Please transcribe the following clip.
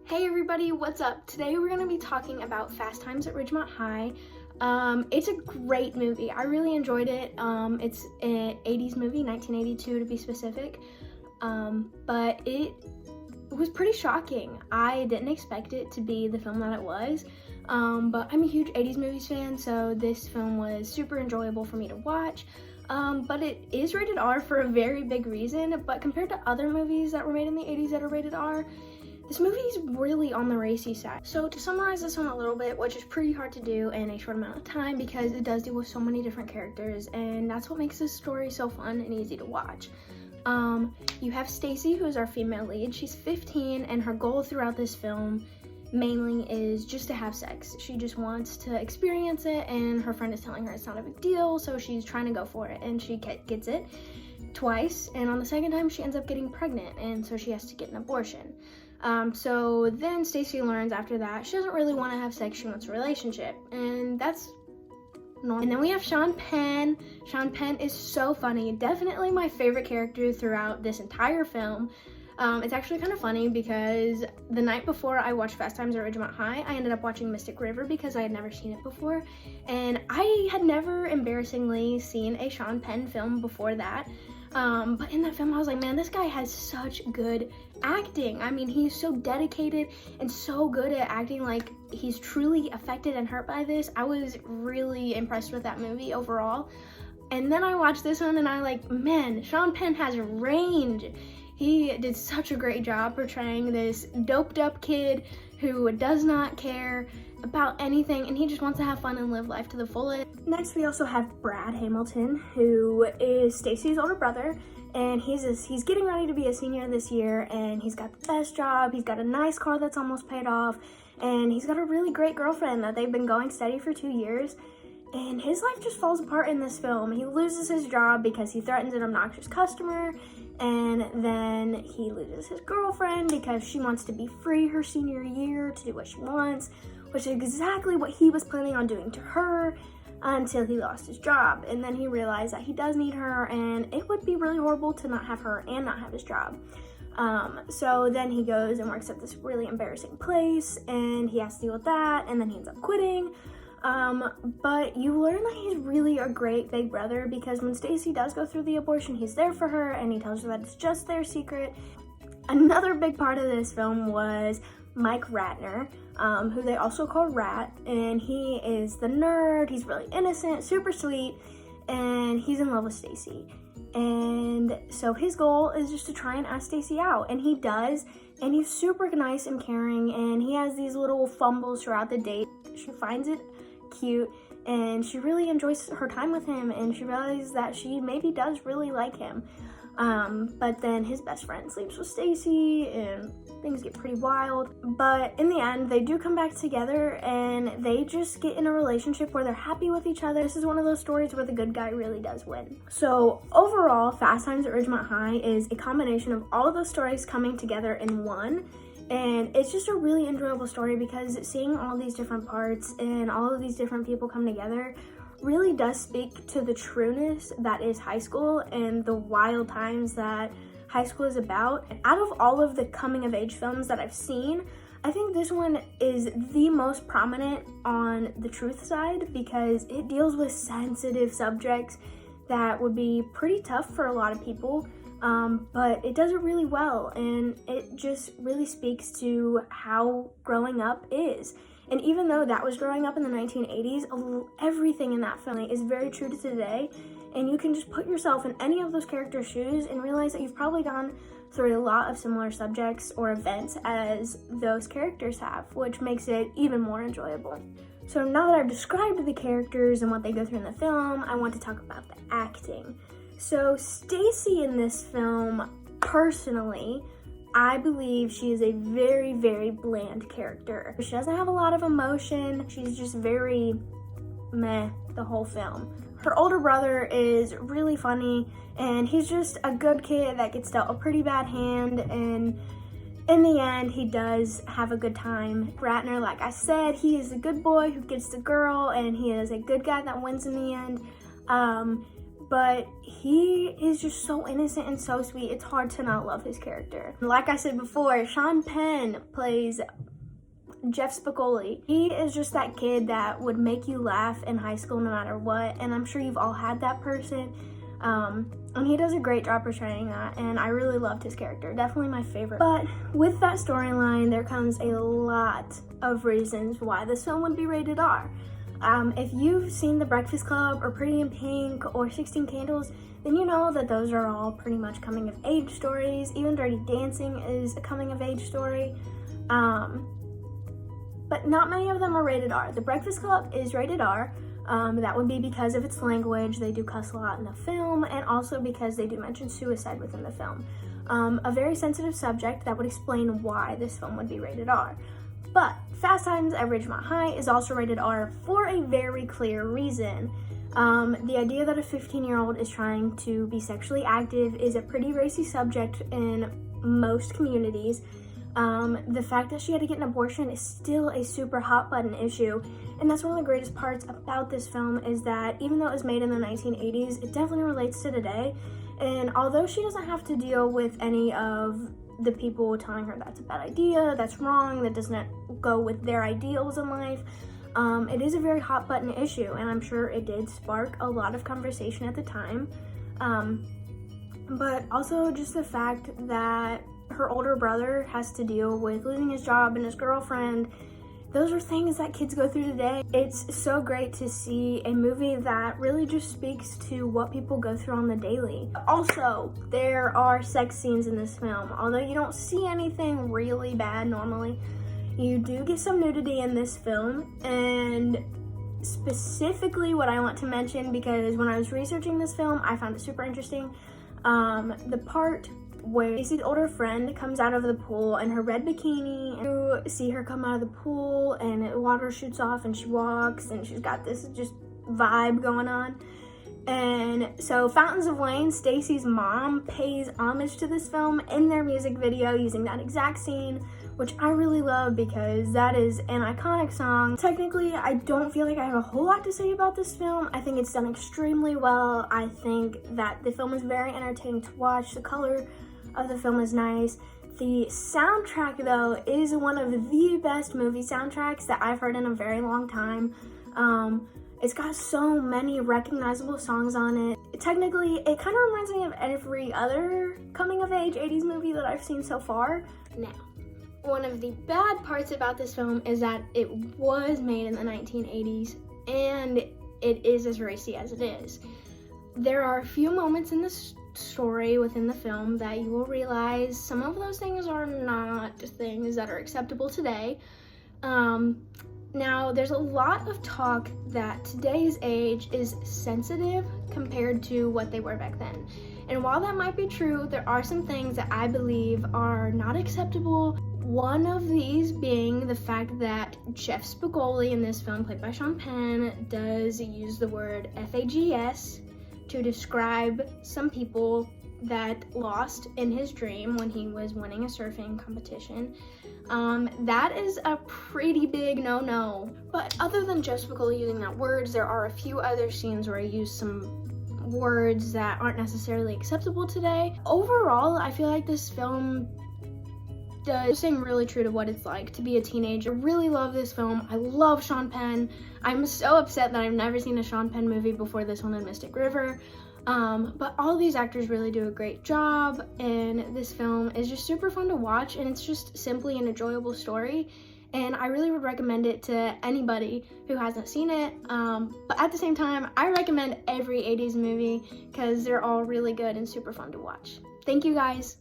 Hey everybody, what's up? Today we're going to be talking about Fast Times at Ridgemont High. It's a great movie. I really enjoyed it. It's an 80s movie, 1982 to be specific, but it was pretty shocking. I didn't expect it to be the film that it was, but I'm a huge 80s movies fan, so this film was super enjoyable for me to watch. But it is rated R for a very big reason, but compared to other movies that were made in the 80s that are rated R, this movie is really on the racy side. So to summarize this one a little bit, which is pretty hard to do in a short amount of time because it does deal with so many different characters, and that's what makes this story so fun and easy to watch. You have Stacy, who's our female lead. She's 15, and her goal throughout this film mainly is just to have sex. She just wants to experience it, and her friend is telling her it's not a big deal, so she's trying to go for it, and she gets it twice, and on the second time she ends up getting pregnant, and so she has to get an abortion. So then Stacy learns after that she doesn't really want to have sex, she wants a relationship, and that's normal. And then we have Sean Penn. Sean Penn is so funny, definitely my favorite character throughout this entire film. It's actually kind of funny because the night before I watched Fast Times at Ridgemont High, I ended up watching Mystic River because I had never seen it before, and I had never embarrassingly seen a Sean Penn film before that. But in that film, I was like, man, this guy has such good acting. I mean, he's so dedicated and so good at acting like he's truly affected and hurt by this. I was really impressed with that movie overall. And then I watched this one and I like, man, Sean Penn has range. He did such a great job portraying this doped up kid who does not care about anything, and he just wants to have fun and live life to the fullest. Next, we also have Brad Hamilton, who is Stacy's older brother, and he's getting ready to be a senior this year, and he's got the best job, he's got a nice car that's almost paid off, and he's got a really great girlfriend that they've been going steady for 2 years, and his life just falls apart in this film. He loses his job because he threatens an obnoxious customer, and then he loses his girlfriend because she wants to be free her senior year to do what she wants, which is exactly what he was planning on doing to her until he lost his job. And then he realized that he does need her, and it would be really horrible to not have her and not have his job. So then he goes and works at this really embarrassing place, and he has to deal with that, and then he ends up quitting. But you learn that he's really a great big brother because when Stacy does go through the abortion, he's there for her, and he tells her that it's just their secret. Another big part of this film was Mike Ratner, who they also call Rat, and he is the nerd. He's really innocent, super sweet, and he's in love with Stacy. And so his goal is just to try and ask Stacy out, and he does, and he's super nice and caring, and he has these little fumbles throughout the date. She finds it cute, and she really enjoys her time with him, and she realizes that she maybe does really like him. But then his best friend sleeps with Stacy, and things get pretty wild. But in the end, they do come back together, and they just get in a relationship where they're happy with each other. This is one of those stories where the good guy really does win. So overall, Fast Times at Ridgemont High is a combination of all of those stories coming together in one. And it's just a really enjoyable story because seeing all these different parts and all of these different people come together really does speak to the trueness that is high school and the wild times that high school is about. And out of all of the coming of age films that I've seen, I think this one is the most prominent on the truth side because it deals with sensitive subjects that would be pretty tough for a lot of people. But it does it really well, and it just really speaks to how growing up is. And even though that was growing up in the 1980s, everything in that film is very true to today, and you can just put yourself in any of those characters' shoes and realize that you've probably gone through a lot of similar subjects or events as those characters have, which makes it even more enjoyable. So now that I've described the characters and what they go through in the film, I want to talk about the acting. So Stacy in this film, personally, I believe she is a very, very bland character. She doesn't have a lot of emotion. She's just very meh the whole film. Her older brother is really funny, and he's just a good kid that gets dealt a pretty bad hand, and in the end, he does have a good time. Ratner, like I said, he is a good boy who gets the girl, and he is a good guy that wins in the end. but he is just so innocent and so sweet. It's hard to not love his character. Like I said before, Sean Penn plays Jeff Spicoli. He is just that kid that would make you laugh in high school no matter what, and I'm sure you've all had that person. And he does a great job portraying that, and I really loved his character. Definitely my favorite. But with that storyline, there comes a lot of reasons why this film would be rated R. If you've seen The Breakfast Club or Pretty in Pink or 16 Candles, then you know that those are all pretty much coming of age stories. Even Dirty Dancing is a coming of age story. But not many of them are rated R. The Breakfast Club is rated R. That would be because of its language. They do cuss a lot in the film, and also because they do mention suicide within the film. A very sensitive subject that would explain why this film would be rated R. But Fast Times at Ridgemont High is also rated R for a very clear reason. The idea that a 15-year-old is trying to be sexually active is a pretty racy subject in most communities. The fact that she had to get an abortion is still a super hot button issue, and that's one of the greatest parts about this film is that even though it was made in the 1980s, it definitely relates to today. And although she doesn't have to deal with any of the people telling her that's a bad idea, that's wrong, that doesn't go with their ideals in life, it is a very hot button issue, and I'm sure it did spark a lot of conversation at the time. But also just the fact that her older brother has to deal with losing his job and his girlfriend. Those are things that kids go through today. It's so great to see a movie that really just speaks to what people go through on the daily. Also, there are sex scenes in this film. Although you don't see anything really bad normally, you do get some nudity in this film. And specifically what I want to mention, because when I was researching this film, I found it super interesting. The part where Casey's older friend comes out of the pool in her red bikini, and you see her come out of the pool and water shoots off and she walks and she's got this just vibe going on. And so Fountains of Wayne, Stacy's mom, pays homage to this film in their music video using that exact scene, which I really love because that is an iconic song. Technically, I don't feel like I have a whole lot to say about this film. I think it's done extremely well. I think that the film is very entertaining to watch. The color of the film is nice. The soundtrack, though, is one of the best movie soundtracks that I've heard in a very long time. It's got so many recognizable songs on it. Technically, it kind of reminds me of every other coming-of-age 80s movie that I've seen so far. Now, one of the bad parts about this film is that it was made in the 1980s, and it is as racy as it is. There are a few moments in the story within the film that you will realize some of those things are not things that are acceptable today. Now, there's a lot of talk that today's age is sensitive compared to what they were back then. And while that might be true, there are some things that I believe are not acceptable. One of these being the fact that Jeff Spicoli in this film, played by Sean Penn, does use the word FAGS to describe some people that lost in his dream when he was winning a surfing competition. That is a pretty big no-no. But other than Jeff Spicoli using that words, there are a few other scenes where I use some words that aren't necessarily acceptable today. Overall, I feel like this film does staying really true to what it's like to be a teenager. I really love this film. I love Sean Penn. I'm so upset that I've never seen a Sean Penn movie before this one in Mystic River. But all of these actors really do a great job, and this film is just super fun to watch, and it's just simply an enjoyable story, and I really would recommend it to anybody who hasn't seen it. But at the same time, I recommend every 80s movie because they're all really good and super fun to watch. Thank you guys.